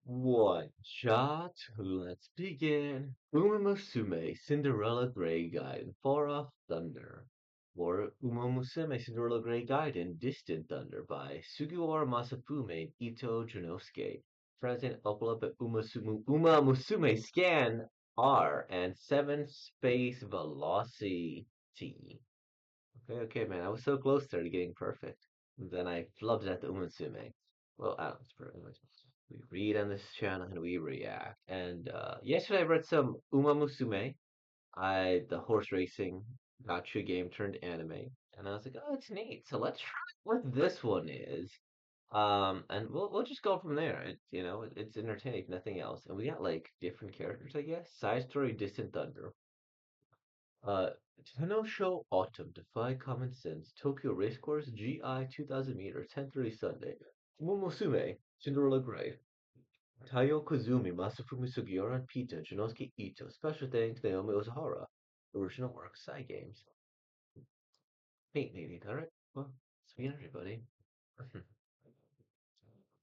One shot, let's begin. Musume, Cinderella Grey Gaiden, Far Off Thunder. Or Musume, Cinderella Grey Gaiden, Distant Thunder by Sugiwara Masafume and Ito Junosuke. Present upload at Uma Musume Scan R and 7 space velocity. Okay, man. I was so close there to getting perfect. Then I flubbed at the Umusume. Well, I don't know. It's perfect. Anyways, we read on this channel and we react. And yesterday I read some Uma Musume. The horse racing gotcha game turned anime, and I was like, oh, it's neat. So let's try what this one is. And we'll just go from there. It's entertaining if nothing else. And we got like different characters, I guess. Side story, Distant Thunder. Uh, Tenno Show Autumn, Defy Common Sense, Tokyo Racecourse, GI 2000 meters, 10:30 Sunday. Momosume, Cinderella Gray, Taiyo Kozumi, Masafumi Sugiura, and Pita, Jinosuke Ito. Special thanks, Naomi Ozahara. Original work, side games. Maybe. Alright, well, sweet everybody.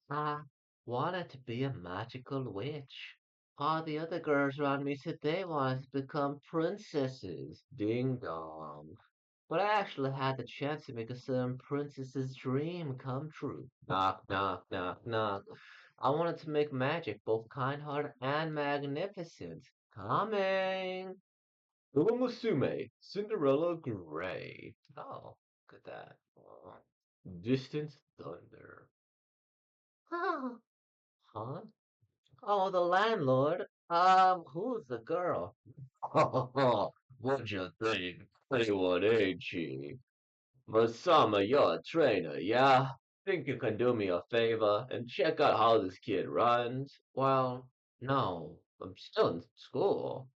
I wanted to be a magical witch. All the other girls around me said they wanted to become princesses. Ding dong. But I actually had the chance to make a certain princess's dream come true. Knock, knock, knock, knock. I wanted to make magic both kind-hearted and magnificent. Coming! Musume, Cinderella Gray. Oh, look at that. Oh. Distant Thunder. Huh? Huh? Oh, the landlord. Who's the girl? What'd you think? Pretty one, ain't she? Masama, you're a trainer, yeah? Think you can do me a favor and check out how this kid runs? Well, no, I'm still in school.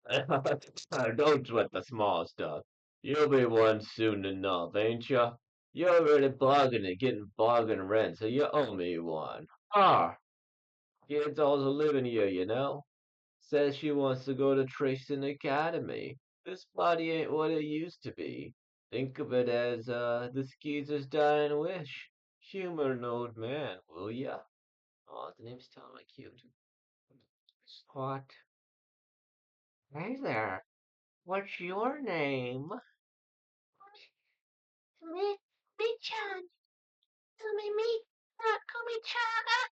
Don't sweat the small stuff. You'll be one soon enough, ain't ya? You're already bargaining, getting bargain rent, so you owe me one. Ah, kid's also living here, you know? Says she wants to go to Tracing Academy. This body ain't what it used to be. Think of it as, the skeezer's dying wish. Humor an old man, will ya? Oh, the name's telling my cute. What? Hey there. What's your name? Me, me-chan. Me, Komi-chan.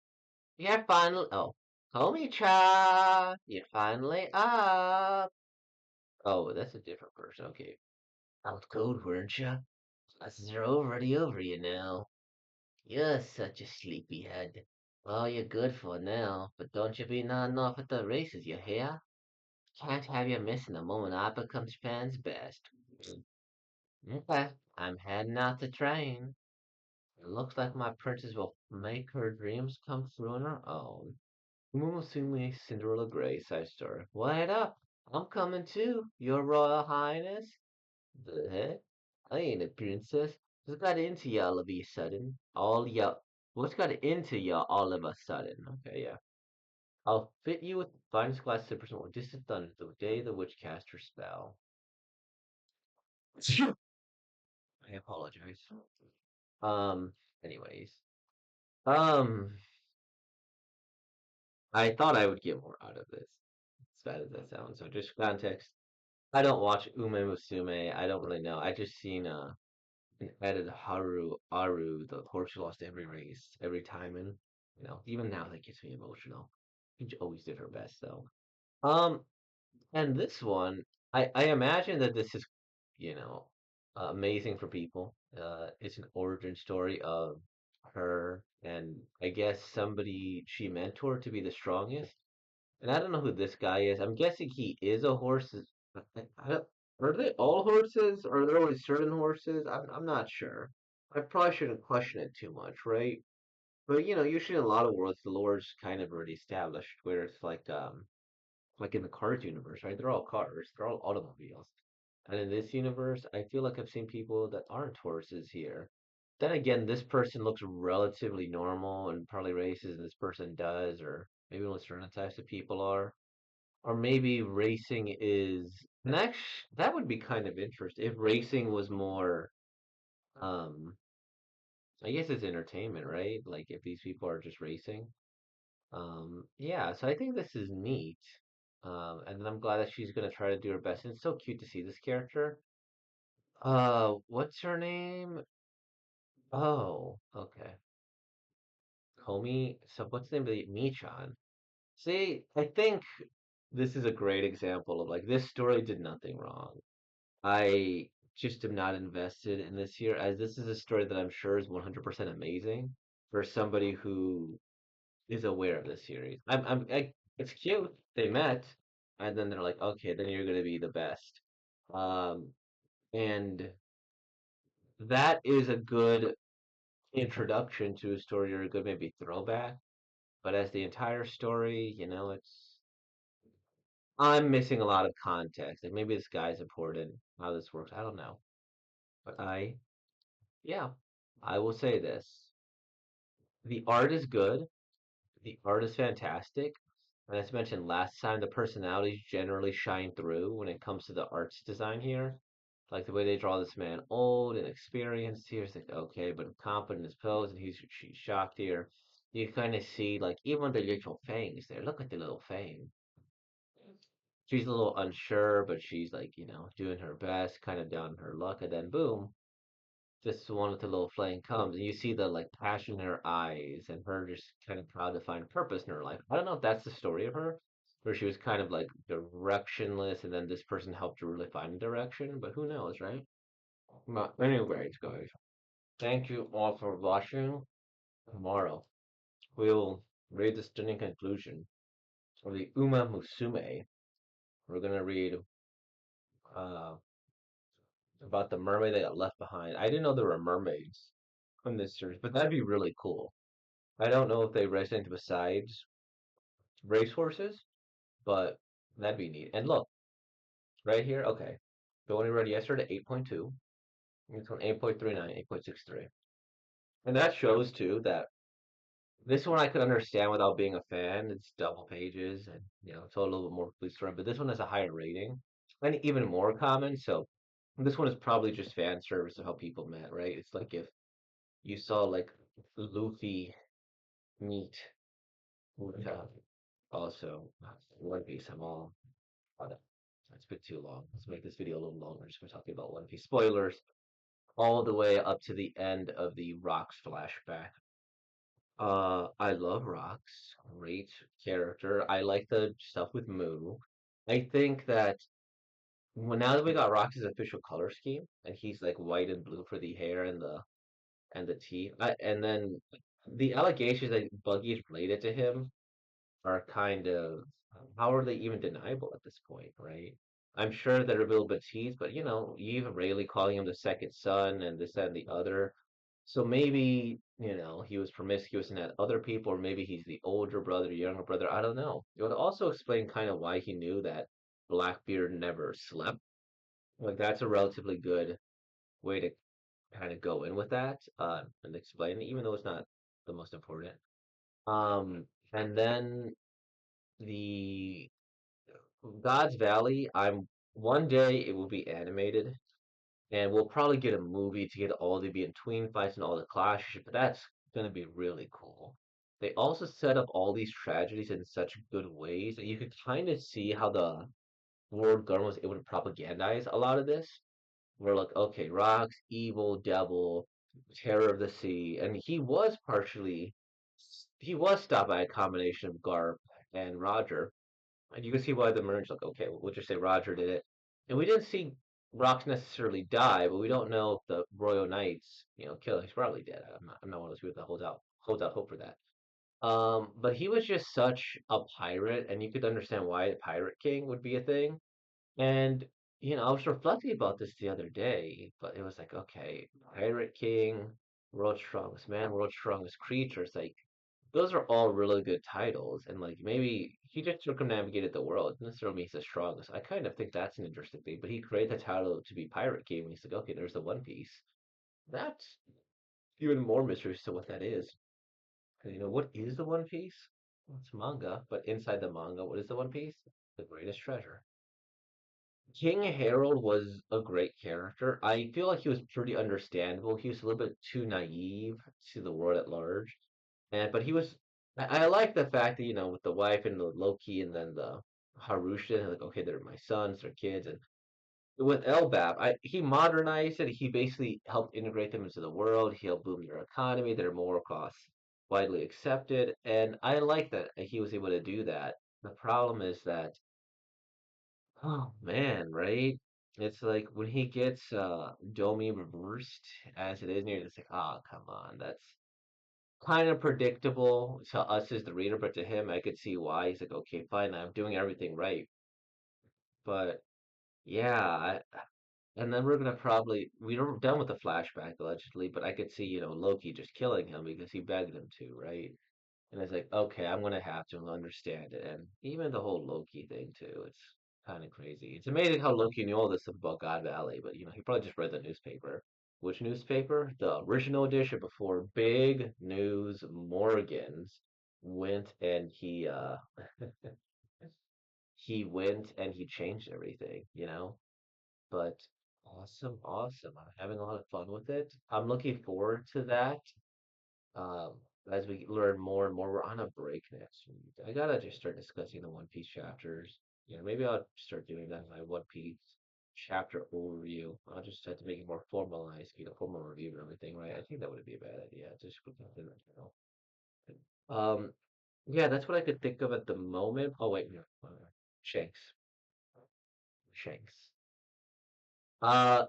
You're finally, oh, Komi-chan. You're finally up. Oh, that's a different person. Okay. Out cold, weren't you? Classes are already over, you know. You're such a sleepyhead. Well, you're good for now, but don't you be nodding off at the races, you hear? Can't have you missing the moment I become Japan's best. Okay, I'm heading out to train. It looks like my princess will make her dreams come true on her own. Umusume Cinderella Grey side story. Wait up! I'm coming too, your royal highness. The heck? I ain't a princess. What's got into ya all of a sudden? What's got into ya all of a sudden? Okay, yeah. I'll fit you with the finest class slippers and will distant thunder the day the witch cast her spell. I apologize. Um, anyways. Um, I thought I would get more out of this. As bad as that sounds. So just context. I don't watch Ume Musume. I don't really know. I just seen an edit Aru, the horse who lost every race, every time, and even now that gets me emotional. She always did her best though. Um, and this one, I imagine that this is, you know, amazing for people. It's an origin story of her, and I guess somebody she mentored to be the strongest. And I don't know who this guy is. I'm guessing he is a horse. I don't, are they all horses? Or are there only certain horses? I'm not sure. I probably shouldn't question it too much, right? But usually in a lot of worlds, the lore's kind of already established, where it's like in the Cars universe, right? They're all cars, they're all automobiles. And in this universe, I feel like I've seen people that aren't horses here. Then again, this person looks relatively normal and probably races, and this person does, or maybe only certain types of people are. Or maybe racing is next. That would be kind of interesting if racing was more. Um, I guess it's entertainment, right? Like if these people are just racing. Yeah, so I think this is neat. And then I'm glad that she's gonna try to do her best. And it's so cute to see this character. What's her name? Oh, okay. Komi. So what's the name of the Michan? See, I think this is a great example of like this story did nothing wrong. I just am not invested in this here, as this is a story that I'm sure is 100% amazing for somebody who is aware of this series. It's cute. They met, and then they're like, okay, then you're gonna be the best. Um, and that is a good introduction to a story or a good maybe throwback. But as the entire story, I'm missing a lot of context. Like maybe this guy's important, how this works. I don't know. But yeah, I will say this. The art is good. The art is fantastic. And as mentioned last time, the personalities generally shine through when it comes to the arts design here. Like the way they draw this man old and experienced here. It's like, okay, but confident in his pose, and she's shocked here. You kind of see, like, even the little fangs there. Look at the little fang. She's a little unsure, but she's like, doing her best, kind of down on her luck, and then boom, just one with the little flame comes, and you see the like passion in her eyes, and her just kind of proud to find purpose in her life. I don't know if that's the story of her, where she was kind of like directionless, and then this person helped her really find a direction. But who knows, right? But anyways, guys, thank you all for watching. Tomorrow we will read the stunning conclusion of the Uma Musume. We're gonna read uh, about the mermaid that got left behind. I didn't know there were mermaids in this series, but that'd be really cool. I don't know if they race anything besides racehorses, but that'd be neat. And look, right here, okay. The one we read yesterday, 8.2. It's on 8.39, 8.63. And that shows too that this one I could understand without being a fan. It's double pages and it's a little bit more police story, but this one has a higher rating and even more common. So this one is probably just fan service of how people met, right? It's like if you saw like Luffy meet with also One Piece. I'm all caught up. It's a bit too long. Let's make this video a little longer. Just we're talking about One Piece spoilers all the way up to the end of the Rocks flashback. I love Rocks. Great character. I like the stuff with Moo. I think that now that we got Rocks' official color scheme, and he's like white and blue for the hair and the teeth, and then the allegations that Buggy is related to him are kind of how are they even deniable at this point, right? I'm sure they're a little bit teased, but Eve Rayleigh calling him the second son and this that, and the other. So maybe, he was promiscuous and had other people, or maybe he's the older brother, younger brother. I don't know. It would also explain kind of why he knew that Blackbeard never slept. Like that's a relatively good way to kind of go in with that, and explain it, even though it's not the most important. And then the God's Valley, I'm one day it will be animated, and we'll probably get a movie to get all the between fights and all the clashes, but that's gonna be really cool. They also set up all these tragedies in such good ways that you could kind of see how the world government was able to propagandize a lot of this. We're like, okay, Rock's evil devil, terror of the sea, and he was stopped by a combination of Garp and Roger, and you can see why the merge, like, okay, we'll just say Roger did it. And we didn't see Rox necessarily die, but we don't know if the Royal Knights, kill him. He's probably dead. I'm not one of those people that holds out hope for that. But he was just such a pirate, and you could understand why a pirate king would be a thing. And I was reflecting about this the other day, but it was like, okay, pirate king, world's strongest man, world's strongest creature. It's like those are all really good titles, and like maybe he just circumnavigated the world. Doesn't necessarily mean he's the strongest. I kind of think that's an interesting thing. But he created the title to be Pirate King. And he's like, okay, there's the One Piece. That's even more mysterious to what that is. 'Cause, what is the One Piece? Well, it's manga, but inside the manga, what is the One Piece? The greatest treasure. King Harold was a great character. I feel like he was pretty understandable. He was a little bit too naive to the world at large, but he was I like the fact that, with the wife and the Loki and then the Harusha, like, okay, they're my sons, they're kids. And with Elbap, he modernized it. He basically helped integrate them into the world. He helped boom their economy. They're more across widely accepted. And I like that he was able to do that. The problem is that, oh man, right? It's like when he gets Domi reversed as it is, and you're just like, oh, come on, that's kind of predictable to us as the reader, but to him, I could see why. He's like, okay, fine, I'm doing everything right. But yeah, and then we're gonna probably we're done with the flashback allegedly, but I could see, Loki just killing him because he begged him to, right? And it's like, okay, I'm gonna have to understand it. And even the whole Loki thing too, it's kind of crazy. It's amazing how Loki knew all this stuff about God Valley, but he probably just read the newspaper. Which newspaper? The original edition before Big News Morgans went and he went and he changed everything. But awesome, awesome. I'm having a lot of fun with it. I'm looking forward to that. Um, as we learn more and more, we're on a break next week. I gotta just start discussing the One Piece chapters. Maybe I'll start doing that in my One Piece chapter overview. I'll just have to make it more formalized, formal review and everything, right? I think that would be a bad idea. Just put something, Um, yeah, that's what I could think of at the moment. Oh wait, no, Shanks. Shanks.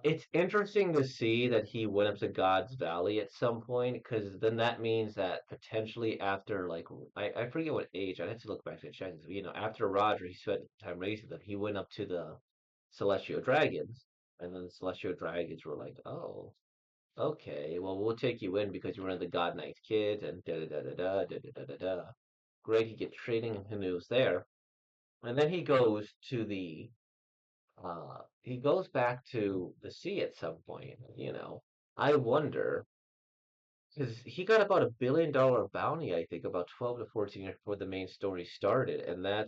It's interesting to see that he went up to God's Valley at some point, because then that means that potentially after, like, I forget what age, I'd have to look back to check this, after Roger, he spent time raising them, he went up to the Celestial Dragons, and then the Celestial Dragons were like, oh, okay, well, we'll take you in because you're one of the God Knight's kids, and da da da da da da da da da. Great, he gets training canoes there, and then he goes back to the sea at some point. I wonder, because he got about $1 billion bounty, I think, about 12 to 14 years before the main story started. And I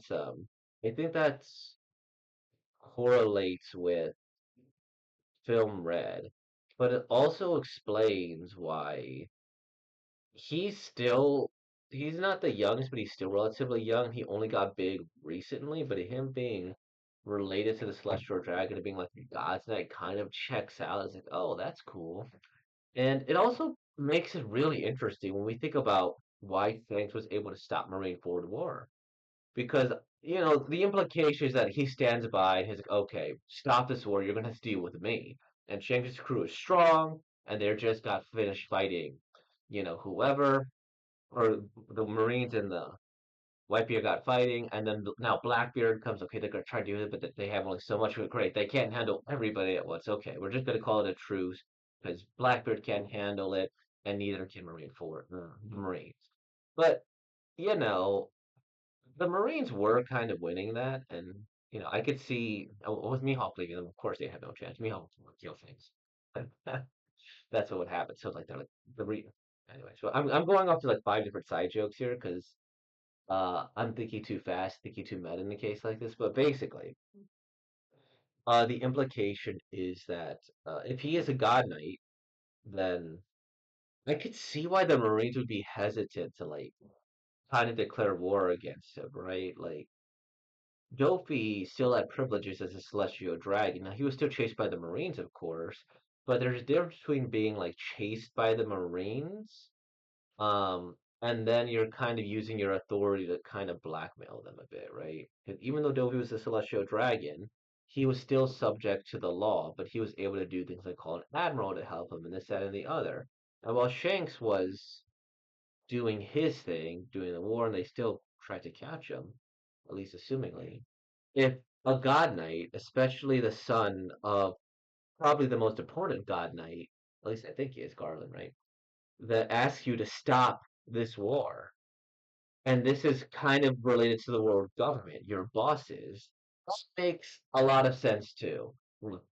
think that's correlates with Film Red, but it also explains why he's still, he's not the youngest, but he's still relatively young. He only got big recently, but him being related to the Celestial Dragon and being like the God's Knight kind of checks out. It's like, oh, that's cool. And it also makes it really interesting when we think about why Shanks was able to stop Marine Ford War. Because, the implication is that he stands by and he's like, okay, stop this war, you're going to have to deal with me. And Shanks' crew is strong, and they're just got finished fighting, whoever, or the Marines and the Whitebeard got fighting, and then now Blackbeard comes. Okay, they're gonna try to do it, but they have only so much. Great, they can't handle everybody at once. Okay, we're just gonna call it a truce because Blackbeard can't handle it, and neither can the Marines. But you know, the Marines were kind of winning that, and I could see with Mihawk leaving them. Of course, they had no chance. Mihawk would kill things. That's what would happen. So like they're like the re. Anyway, so I'm going off to like five different side jokes here because I'm thinking too fast, thinking too meta in a case like this, but basically, the implication is that if he is a God Knight, then I could see why the Marines would be hesitant to like kind of declare war against him, right? Like Dofi still had privileges as a Celestial Dragon. Now he was still chased by the Marines, of course, but there's a difference between being like chased by the Marines and then you're kind of using your authority to kind of blackmail them a bit, right? 'Cause even though Dovey was a celestial dragon, he was still subject to the law, but he was able to do things like call an admiral to help him, and this, that, and the other. And while Shanks was doing his thing, doing the war, and they still tried to catch him, at least assumingly, if a god knight, especially the son of probably the most important god knight, at least I think he is Garland, right? That asks you to stop this war, and this is kind of related to the world government, your bosses, that makes a lot of sense too.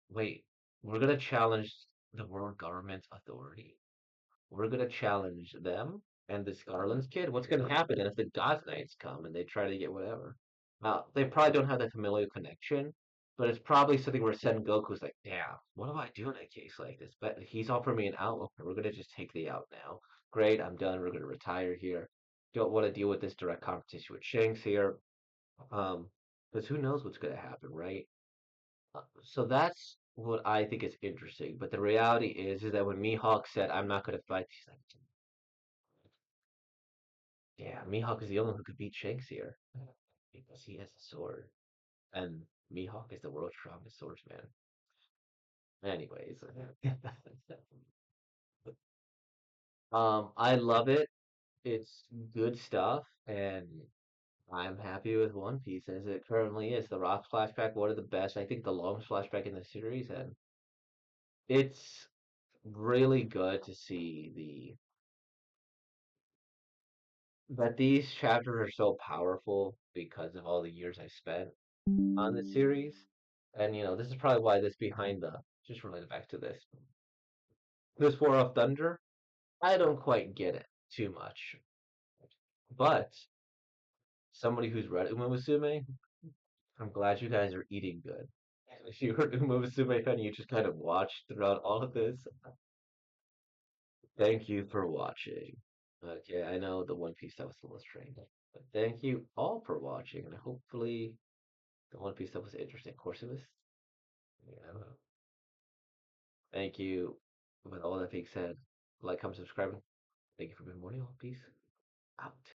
Wait, we're going to challenge the world government's authority. We're going to challenge them and this Garland's kid. What's going to happen if the God Knights come and they try to get whatever? They probably don't have the familial connection, but it's probably something where Sen Goku's like, damn, what do I do in a case like this? But he's offering me an out. Okay, we're going to just take the out now. Great, I'm done. We're going to retire here. don't want to deal with this direct competition with Shanks here. Um, because who knows what's going to happen, right? So that's what I think is interesting. But the reality is that when Mihawk said, "I'm not going to fight," she's like, "Yeah, Mihawk is the only one who could beat Shanks here because he has a sword, and Mihawk is the world's strongest swordsman." Anyways, I love it. It's good stuff, and I'm happy with One Piece as it currently is. The Rock flashback, one of the best. I think the longest flashback in the series, and it's really good to see that these chapters are so powerful because of all the years I spent on the series. And this is probably why this behind the just related back to this War of Thunder. I don't quite get it too much, but somebody who's read Musume, I'm glad you guys are eating good. If you're a Musume fan, you just kind of watched throughout all of this. Thank you for watching. Okay, I know the One Piece stuff was a little strange, but thank you all for watching, and hopefully the One Piece stuff was interesting. Of course, it was. Yeah. Thank you. With all that being said, like, comment, subscribe. Thank you for being morning. Peace out.